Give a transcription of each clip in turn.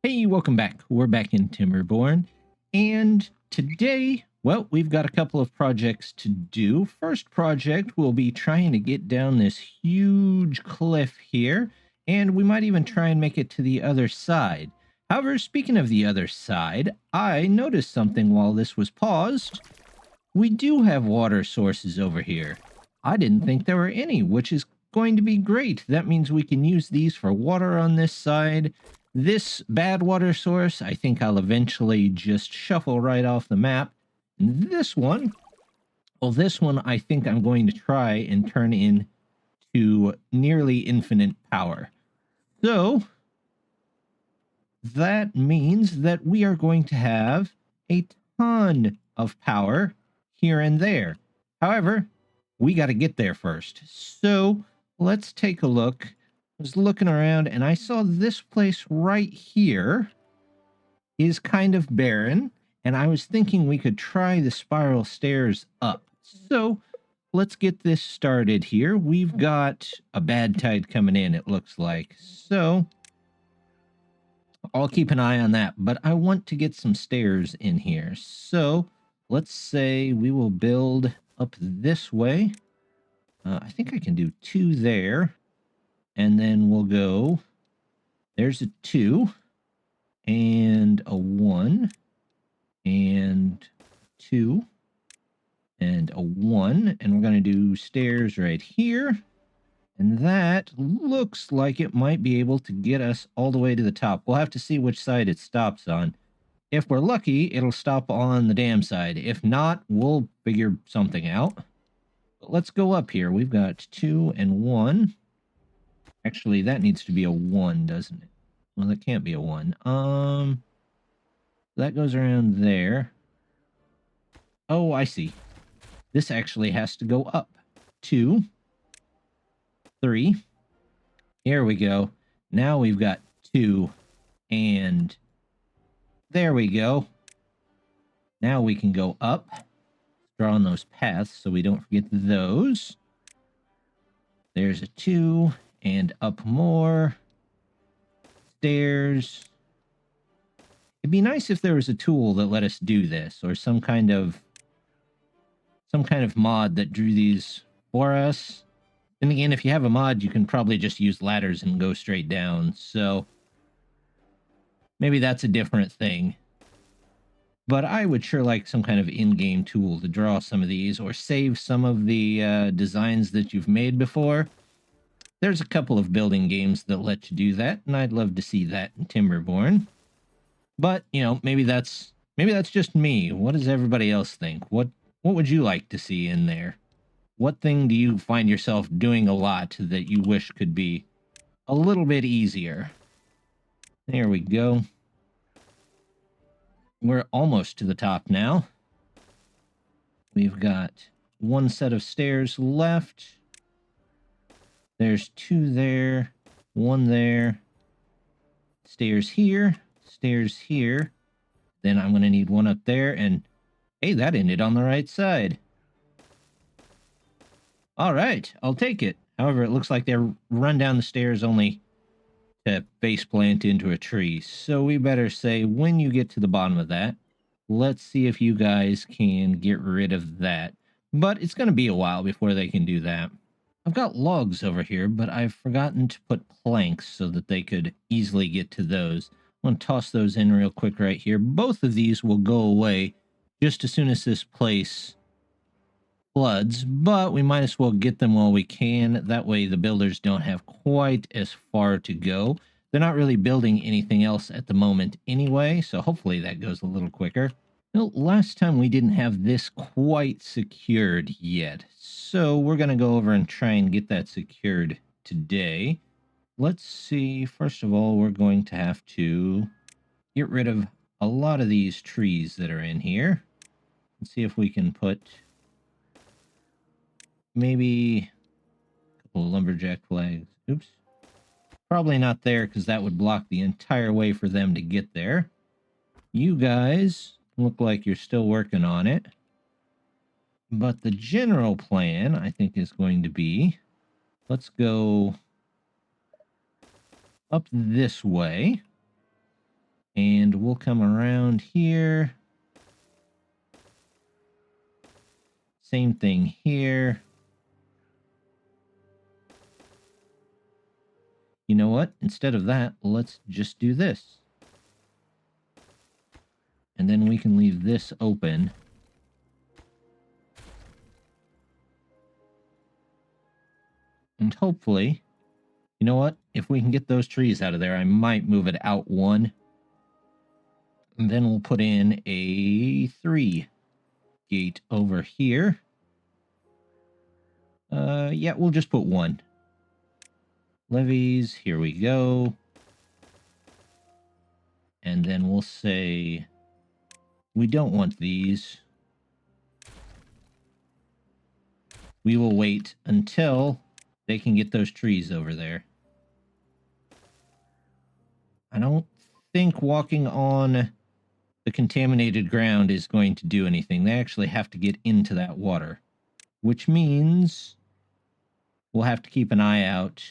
Hey, welcome back. We're back in Timberborn, and today, well, we've got a couple of projects to do. First project will be trying to get down this huge cliff here, and we might even try and make it to the other side. However, speaking of the other side, I noticed something while this was paused. We do have water sources over here. I didn't think there were any, which is going to be great. That means we can use these for water on this side. This bad water source, I think I'll eventually just shuffle right off the map. And this one, well, this one I think I'm going to try and turn into nearly infinite power. So that means that we are going to have a ton of power here and there. However, we got to get there first. So let's take a look. I was looking around and I saw this place right here is kind of barren. And I was thinking we could try the spiral stairs up. So let's get this started here. We've got a bad tide coming in, it looks like. So I'll keep an eye on that, but I want to get some stairs in here. So let's say we will build up this way. I think I can do 2 there. And then we'll go, there's a 2 and a 1 and 2 and a 1. And we're going to do stairs right here. And that looks like it might be able to get us all the way to the top. We'll have to see which side it stops on. If we're lucky, it'll stop on the dam side. If not, we'll figure something out. But let's go up here. We've got 2 and 1. Actually, that needs to be a 1, doesn't it? Well, that can't be a 1. That goes around there. Oh, I see. This actually has to go up. 2, 3. Here we go. Now we've got 2, and there we go. Now we can go up. Draw on those paths so we don't forget those. There's a 2, and up more. Stairs. It'd be nice if there was a tool that let us do this, or some kind of mod that drew these for us. And again, if you have a mod, you can probably just use ladders and go straight down. So maybe that's a different thing. But I would sure like some kind of in-game tool to draw some of these or save some of the designs that you've made before. There's a couple of building games that let you do that, and I'd love to see that in Timberborn. But, you know, maybe that's just me. What does everybody else think? What would you like to see in there? What thing do you find yourself doing a lot that you wish could be a little bit easier? There we go. We're almost to the top now. We've got 1 set of stairs left. There's 2 there, 1 there. Stairs here, stairs here. Then I'm going to need 1 up there, and hey, that ended on the right side. All right, I'll take it. However, it looks like they run down the stairs only to face plant into a tree. So we better say, when you get to the bottom of that, let's see if you guys can get rid of that. But it's going to be a while before they can do that. I've got logs over here, but I've forgotten to put planks so that they could easily get to those. I'm going to toss those in real quick right here. Both of these will go away just as soon as this place floods, but we might as well get them while we can. That way the builders don't have quite as far to go. They're not really building anything else at the moment anyway, so hopefully that goes a little quicker. Well, last time we didn't have this quite secured yet, so we're going to go over and try and get that secured today. Let's see, first of all, we're going to have to get rid of a lot of these trees that are in here. Let's see if we can put maybe a couple of lumberjack flags. Oops. Probably not there because that would block the entire way for them to get there. You guys look like you're still working on it. But the general plan, I think, is going to be, let's go up this way. And we'll come around here. Same thing here. You know what? Instead of that, let's just do this. And then we can leave this open. And hopefully, you know what? If we can get those trees out of there, I might move it out one. And then we'll put in a 3 gate over here. Yeah, we'll just put 1. Levees, here we go. And then we'll say we don't want these. We will wait until they can get those trees over there. I don't think walking on the contaminated ground is going to do anything. They actually have to get into that water, which means we'll have to keep an eye out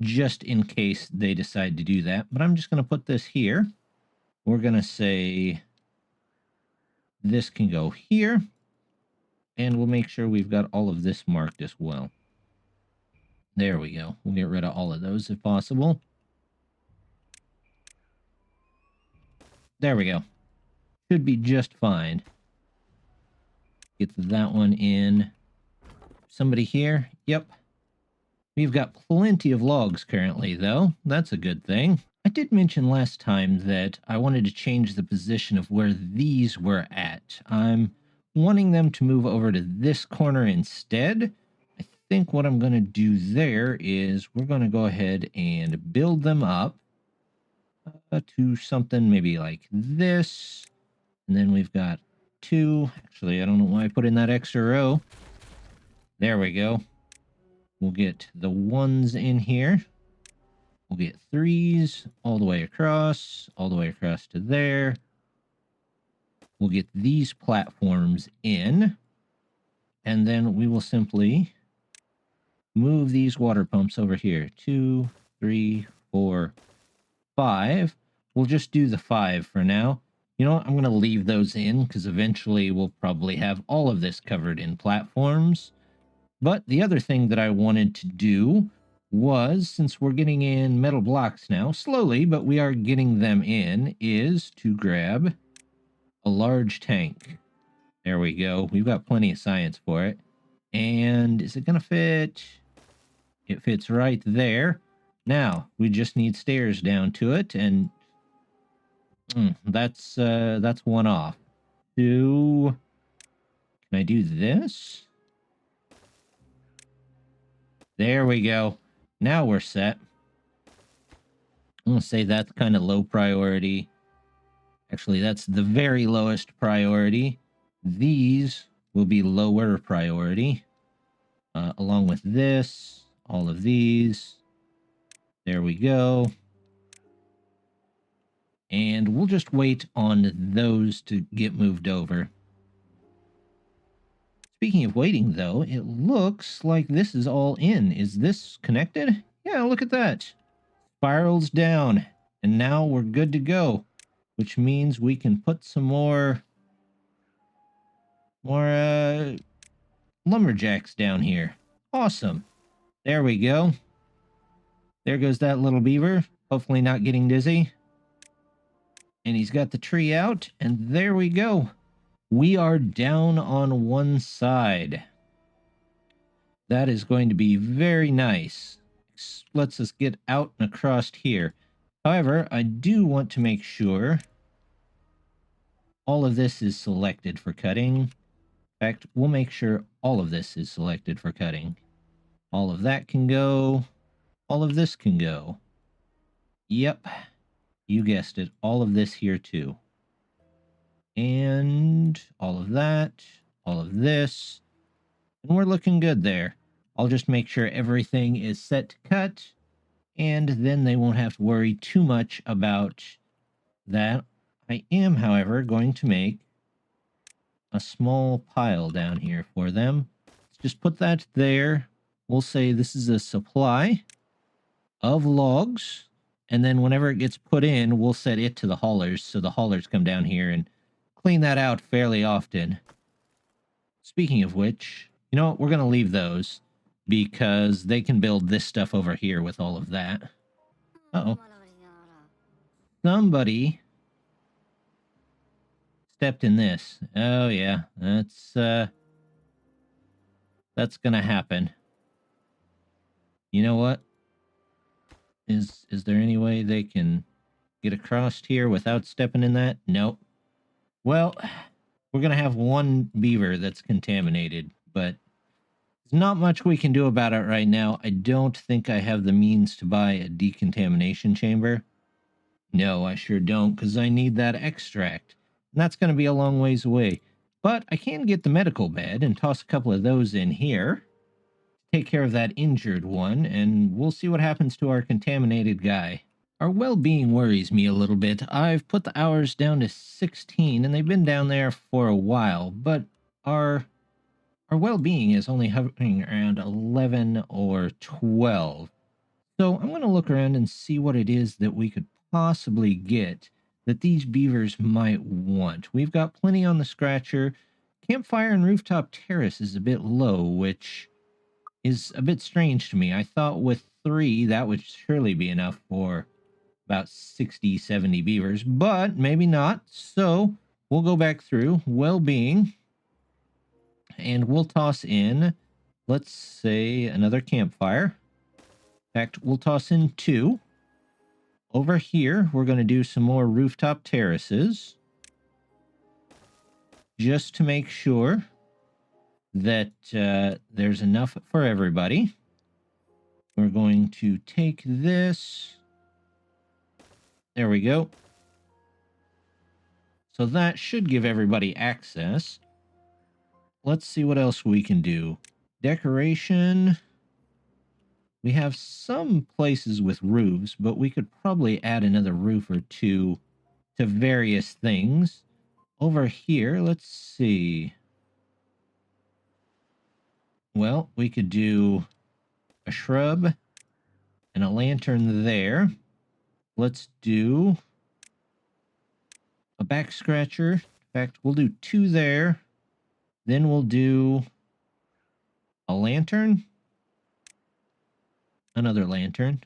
just in case they decide to do that. But I'm just going to put this here. We're going to say this can go here. And we'll make sure we've got all of this marked as well. There we go. We'll get rid of all of those if possible. There we go. Should be just fine. Get that one in. Somebody here? Yep. We've got plenty of logs currently, though. That's a good thing. I did mention last time that I wanted to change the position of where these were at. I'm wanting them to move over to this corner instead. I think what I'm going to do there is we're going to go ahead and build them up to something maybe like this. And then we've got 2. Actually, I don't know why I put in that extra row. There we go. We'll get the 1s in here. We'll get 3s all the way across to there. We'll get these platforms in, and then we will simply move these water pumps over here. 2, 3, 4, 5. We'll just do the 5 for now. You know what? I'm going to leave those in because eventually we'll probably have all of this covered in platforms. But the other thing that I wanted to do was, since we're getting in metal blocks now, slowly, but we are getting them in, is to grab a large tank. There we go. We've got plenty of science for it. And is it going to fit? It fits right there. Now, we just need stairs down to it, and that's 1 off. 2. Can I do this? There we go. Now we're set. I'm going to say that's kind of low priority. Actually, that's the very lowest priority. These will be lower priority. Along with this, all of these. There we go. And we'll just wait on those to get moved over. Speaking of waiting, though, it looks like this is all in. Is this connected? Yeah, look at that. Spirals down. And now we're good to go. Which means we can put some more lumberjacks down here. Awesome. There we go. There goes that little beaver. Hopefully not getting dizzy. And he's got the tree out. And there we go. We are down on one side. That is going to be very nice. Lets us get out and across here. However, I do want to make sure all of this is selected for cutting. In fact, we'll make sure all of this is selected for cutting. All of that can go. All of this can go. Yep. You guessed it. All of this here too. And all of that. All of this. And we're looking good there. I'll just make sure everything is set to cut. And then they won't have to worry too much about that. I am, however, going to make a small pile down here for them. Let's just put that there. We'll say this is a supply of logs. And then whenever it gets put in, we'll set it to the haulers, so the haulers come down here and clean that out fairly often. Speaking of which, you know what? We're going to leave those because they can build this stuff over here with all of that. Uh-oh. Somebody stepped in this. Oh, yeah. That's going to happen. You know what? Is there any way they can get across here without stepping in that? Nope. Well, we're going to have one beaver that's contaminated, but there's not much we can do about it right now. I don't think I have the means to buy a decontamination chamber. No, I sure don't, because I need that extract. And that's going to be a long ways away. But I can get the medical bed and toss a couple of those in here. Take care of that injured one, and we'll see what happens to our contaminated guy. Our well-being worries me a little bit. I've put the hours down to 16, and they've been down there for a while, but our well-being is only hovering around 11 or 12. So I'm going to look around and see what it is that we could possibly get that these beavers might want. We've got plenty on the scratcher. Campfire and rooftop terrace is a bit low, which is a bit strange to me. I thought with 3 that would surely be enough for about 60, 70 beavers, but maybe not. So we'll go back through well-being and we'll toss in, let's say, another campfire. In fact, we'll toss in 2. Over here, we're going to do some more rooftop terraces just to make sure that there's enough for everybody. We're going to take this. There we go. So that should give everybody access. Let's see what else we can do. Decoration. We have some places with roofs, but we could probably add another roof or 2 to various things. Over here, let's see. Well, we could do a shrub and a lantern there. Let's do a back scratcher. In fact, we'll do 2 there. Then we'll do a lantern. Another lantern.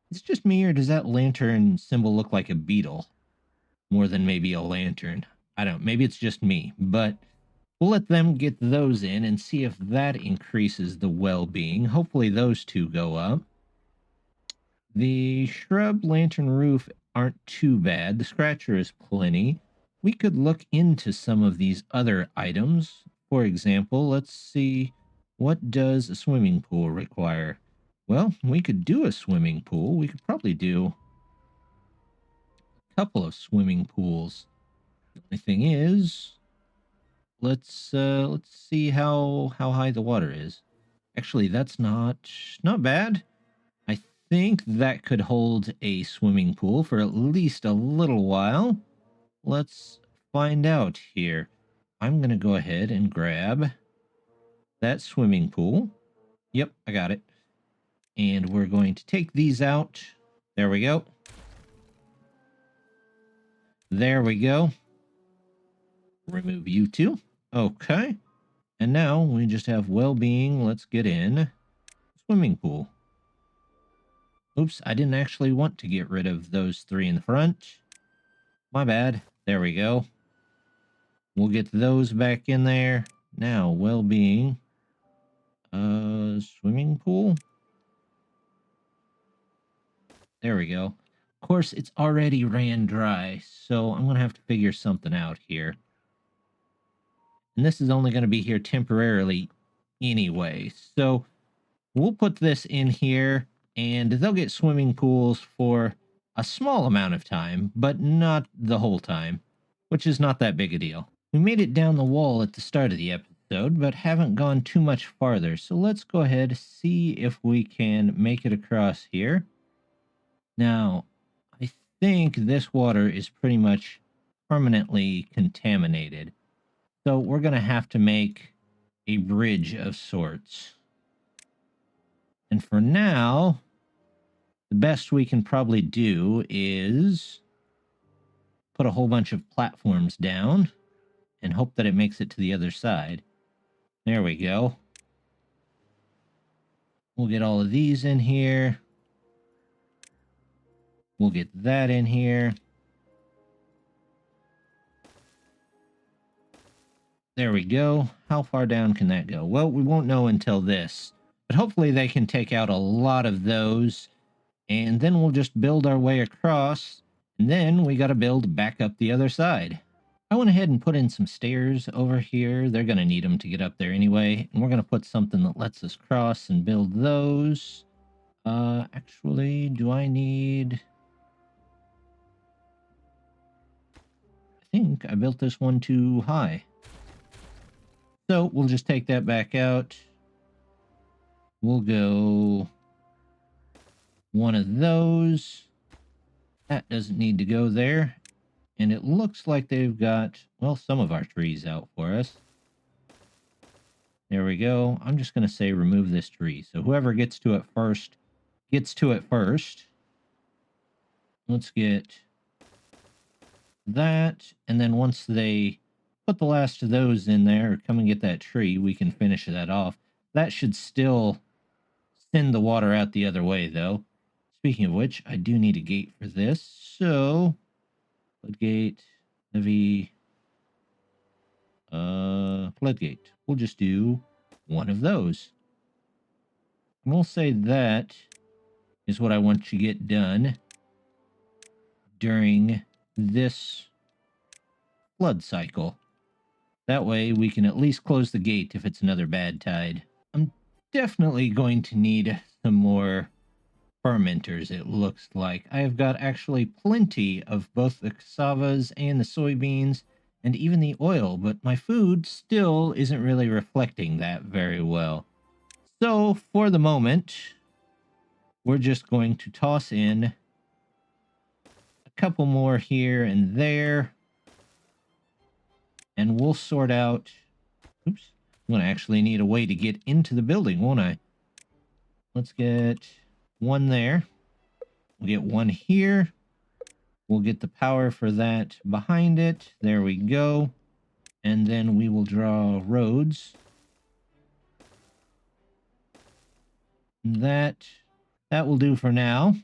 Is it just me, or does that lantern symbol look like a beetle more than maybe a lantern? I don't know. Maybe it's just me, but we'll let them get those in and see if that increases the well-being. Hopefully those 2 go up. The shrub, lantern, roof aren't too bad. The scratcher is plenty. We could look into some of these other items. For example, let's see, what does a swimming pool require? Well, we could do a swimming pool. We could probably do a couple of swimming pools. The only thing is, let's see how high the water is. Actually, that's not bad. I think that could hold a swimming pool for at least a little while. Let's find out here. I'm going to go ahead and grab that swimming pool. Yep, I got it. And we're going to take these out. There we go. There we go. Remove you 2. Okay. And now we just have well-being. Let's get in swimming pool. Oops, I didn't actually want to get rid of those 3 in the front. My bad. There we go. We'll get those back in there. Now, well-being. Swimming pool. There we go. Of course, it's already ran dry, so I'm going to have to figure something out here. And this is only going to be here temporarily anyway. So we'll put this in here, and they'll get swimming pools for a small amount of time, but not the whole time, which is not that big a deal. We made it down the wall at the start of the episode, but haven't gone too much farther. So let's go ahead and see if we can make it across here. Now, I think this water is pretty much permanently contaminated. So we're going to have to make a bridge of sorts. And for now, the best we can probably do is put a whole bunch of platforms down and hope that it makes it to the other side. There we go. We'll get all of these in here. We'll get that in here. There we go. How far down can that go? Well, we won't know until this. But hopefully they can take out a lot of those. And then we'll just build our way across. And then we got to build back up the other side. I went ahead and put in some stairs over here. They're going to need them to get up there anyway. And we're going to put something that lets us cross and build those. Actually, do I need... I think I built this one too high. So we'll just take that back out. We'll go one of those. That doesn't need to go there. And it looks like they've got, well, some of our trees out for us. There we go. I'm just going to say remove this tree. So whoever gets to it first, gets to it first. Let's get that. And then once they put the last of those in there, or come and get that tree, we can finish that off. That should still send the water out the other way, though. Speaking of which, I do need a gate for this. So, floodgate, heavy, floodgate. We'll just do one of those. And we'll say that is what I want to get done during this flood cycle. That way we can at least close the gate if it's another bad tide. I'm definitely going to need some more fermenters, it looks like. I have got actually plenty of both the cassavas and the soybeans and even the oil, but my food still isn't really reflecting that very well. So for the moment, we're just going to toss in a couple more here and there. And we'll sort out... Oops. I'm going to actually need a way to get into the building, won't I? Let's get one there. We'll get one here. We'll get the power for that behind it. There we go. And then we will draw roads. That will do for now.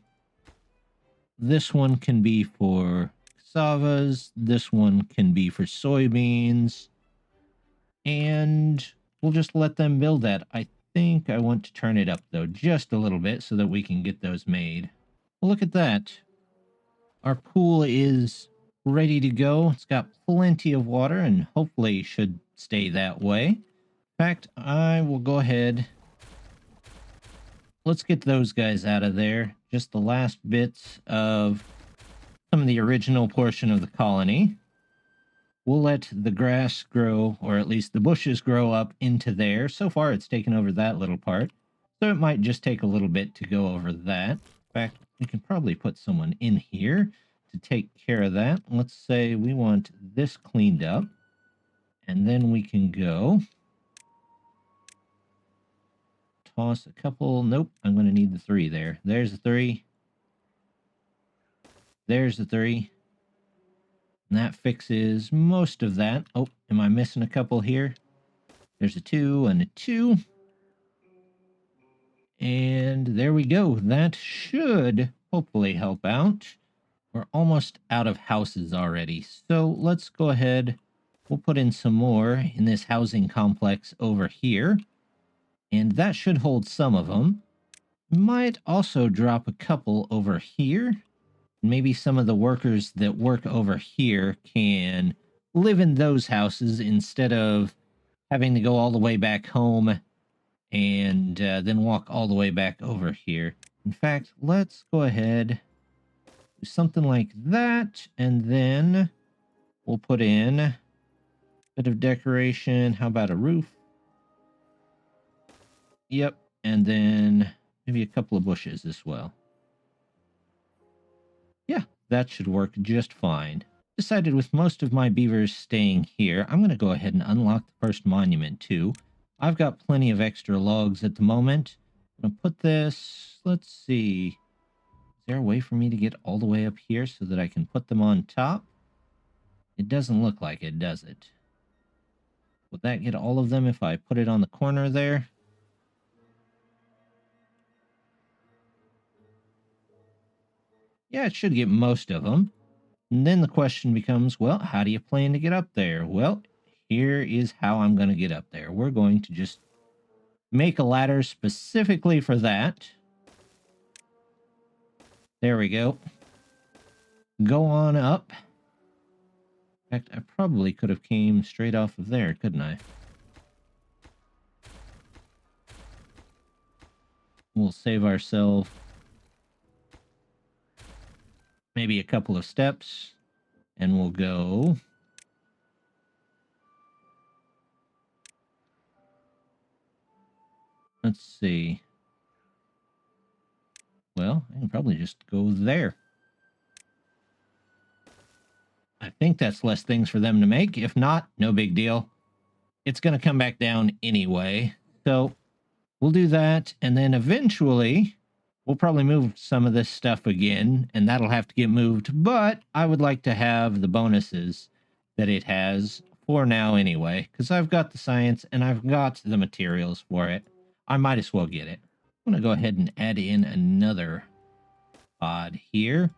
This one can be for cassavas. This one can be for soybeans. And we'll just let them build that. I think I want to turn it up, though, just a little bit so that we can get those made. Well, look at that. Our pool is ready to go. It's got plenty of water and hopefully should stay that way. In fact, I will go ahead. Let's get those guys out of there. Just the last bits of some of the original portion of the colony. We'll let the grass grow, or at least the bushes grow up into there. So far, it's taken over that little part. So it might just take a little bit to go over that. In fact, we can probably put someone in here to take care of that. Let's say we want this cleaned up. And then we can go toss a couple. Nope, I'm going to need the 3 there. There's the 3. There's the 3. And that fixes most of that. Oh, am I missing a couple here? There's a 2 and a 2. And there we go. That should hopefully help out. We're almost out of houses already. So let's go ahead. We'll put in some more in this housing complex over here. And that should hold some of them. Might also drop a couple over here. Maybe some of the workers that work over here can live in those houses instead of having to go all the way back home and then walk all the way back over here. In fact, let's go ahead, do something like that, and then we'll put in a bit of decoration. How about a roof? Yep, and then maybe a couple of bushes as well. Yeah, that should work just fine. Decided with most of my beavers staying here, I'm going to go ahead and unlock the first monument too. I've got plenty of extra logs at the moment. I'm going to put this, let's see. there a way for me to get all the way up here so that I can put them on top? It doesn't look like it, does it? Would that get all of them if I put it on the corner there? Yeah, it should get most of them. And then the question becomes, well, how do you plan to get up there? Well, here is how I'm going to get up there. We're going to just make a ladder specifically for that. There we go. Go on up. In fact, I probably could have came straight off of there, couldn't I? We'll save ourselves maybe a couple of steps, and we'll go... Let's see. Well, I can probably just go there. I think that's less things for them to make. If not, no big deal. It's going to come back down anyway. So we'll do that, and then eventually we'll probably move some of this stuff again, and that'll have to get moved. But I would like to have the bonuses that it has for now anyway, because I've got the science and I've got the materials for it. I might as well get it. I'm going to go ahead and add in another pod here.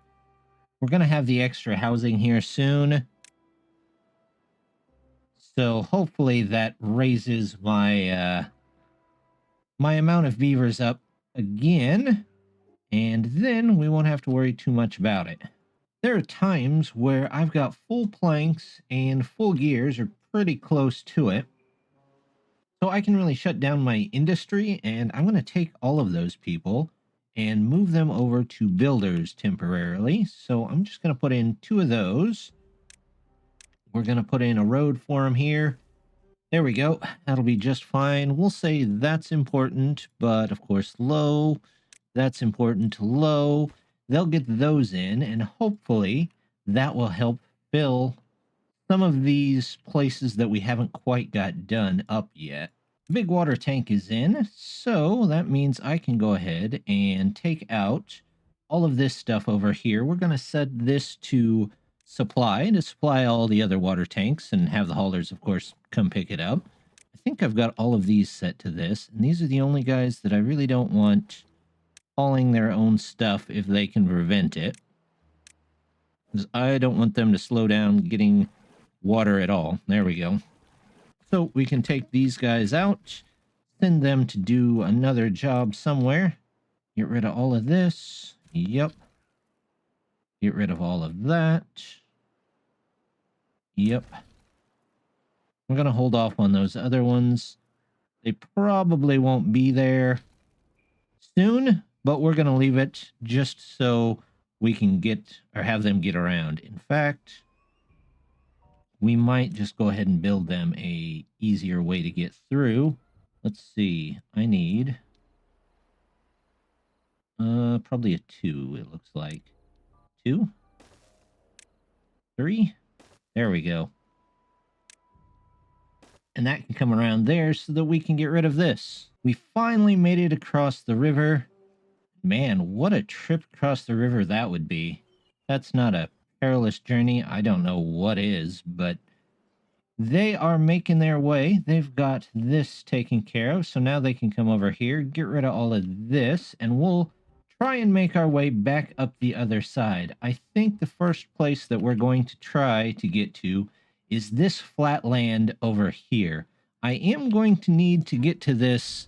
We're going to have the extra housing here soon. So hopefully that raises my my amount of beavers up again. And then we won't have to worry too much about it. There are times where I've got full planks and full gears, or pretty close to it. So I can really shut down my industry, and I'm going to take all of those people and move them over to builders temporarily. So I'm just going to put in 2 of those. We're going to put in a road for them here. There we go. That'll be just fine. We'll say that's important, but of course low. That's important, low. They'll get those in, and hopefully that will help fill some of these places that we haven't quite got done up yet. Big water tank is in, so that means I can go ahead and take out all of this stuff over here. We're going to set this to supply all the other water tanks and have the haulers, of course, come pick it up. I think I've got all of these set to this, and these are the only guys that I really don't want hauling their own stuff if they can prevent it. Because I don't want them to slow down getting water at all. There we go. So we can take these guys out, send them to do another job somewhere. Get rid of all of this. Yep. Get rid of all of that. Yep. I'm going to hold off on those other ones. They probably won't be there soon, but we're going to leave it just so we can get, or have them get around. In fact, we might just go ahead and build them a easier way to get through. Let's see. I need probably a 2, it looks like. 2? 3? There we go. And that can come around there so that we can get rid of this. We finally made it across the river. Man, what a trip across the river that would be. That's not a perilous journey. I don't know what is, but they are making their way. They've got this taken care of, so now they can come over here, get rid of all of this, and we'll try and make our way back up the other side. I think the first place that we're going to try to get to is this flat land over here. I am going to need to get to this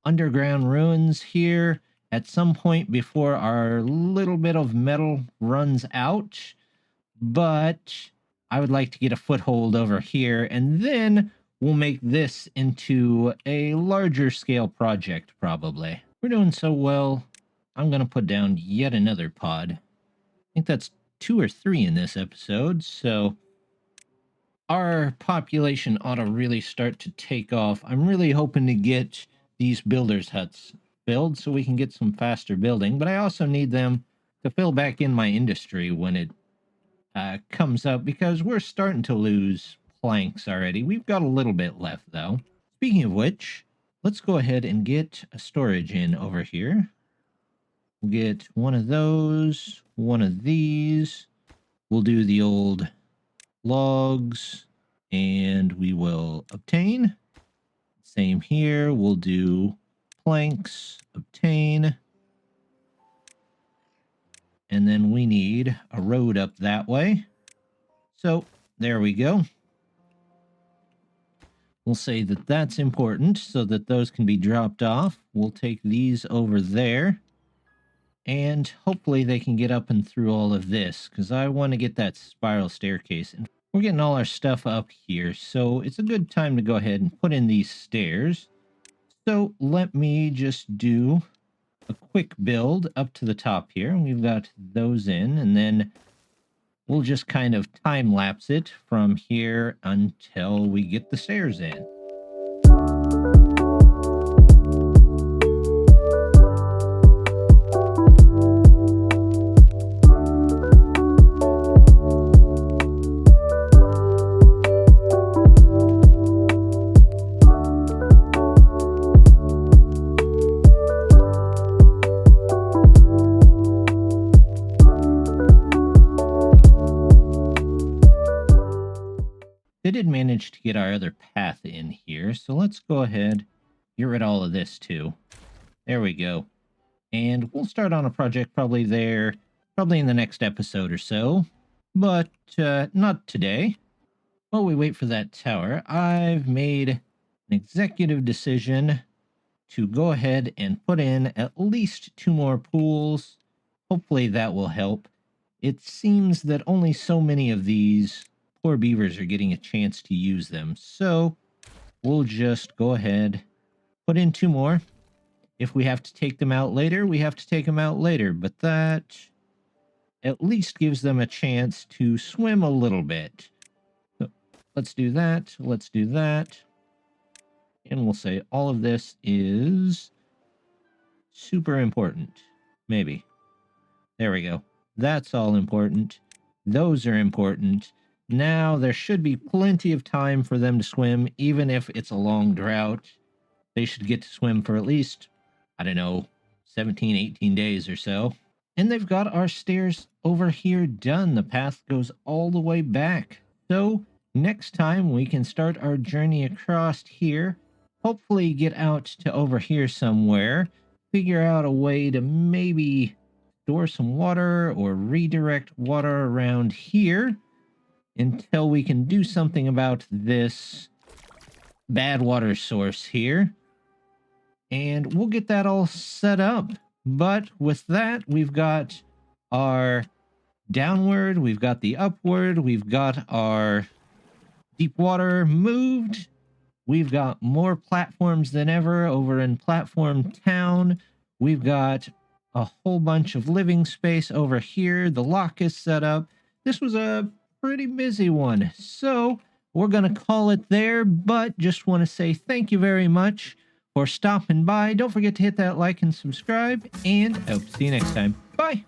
underground ruins here at some point before our little bit of metal runs out, but I would like to get a foothold over here, and then we'll make this into a larger scale project, probably. We're doing so well, I'm going to put down yet another pod. I think that's 2 or 3 in this episode, so our population ought to really start to take off. I'm really hoping to get these builders' huts build so we can get some faster building, but I also need them to fill back in my industry when it comes up, because we're starting to lose planks already. We've got a little bit left, though. Speaking of which, let's go ahead and get a storage in over here. We'll get one of those, one of these. We'll do the old logs, and we will obtain. Same here. We'll do planks, obtain. And then we need a road up that way. So there we go. We'll say that that's important so that those can be dropped off. We'll take these over there. And hopefully they can get up and through all of this, because I want to get that spiral staircase. And we're getting all our stuff up here, so it's a good time to go ahead and put in these stairs. So let me just do a quick build up to the top here. We've got those in, and then we'll just kind of time-lapse it from here until we get the stairs in. They did manage to get our other path in here, so let's go ahead, get rid of all of this too. There we go. And we'll start on a project probably in the next episode or so, but not today. While we wait for that tower, I've made an executive decision to go ahead and put in at least 2 more pools. Hopefully that will help. It seems that only so many of these poor beavers are getting a chance to use them. So we'll just go ahead, put in 2 more. If we have to take them out later, we have to take them out later. But that at least gives them a chance to swim a little bit. So let's do that. Let's do that. And we'll say all of this is super important. Maybe. There we go. That's all important. Those are important. Now, there should be plenty of time for them to swim, even if it's a long drought. They should get to swim for at least, I don't know, 17, 18 days or so. And they've got our stairs over here done. The path goes all the way back. So, next time we can start our journey across here, hopefully get out to over here somewhere, figure out a way to maybe store some water or redirect water around here, until we can do something about this bad water source here. And we'll get that all set up. But with that, we've got our downward, we've got the upward, we've got our deep water moved. We've got more platforms than ever over in Platform Town. We've got a whole bunch of living space over here. The lock is set up. This was a pretty busy one, so we're gonna call it there, but just want to say thank you very much for stopping by. Don't forget to hit that like and subscribe, and I hope to see you next time. Bye.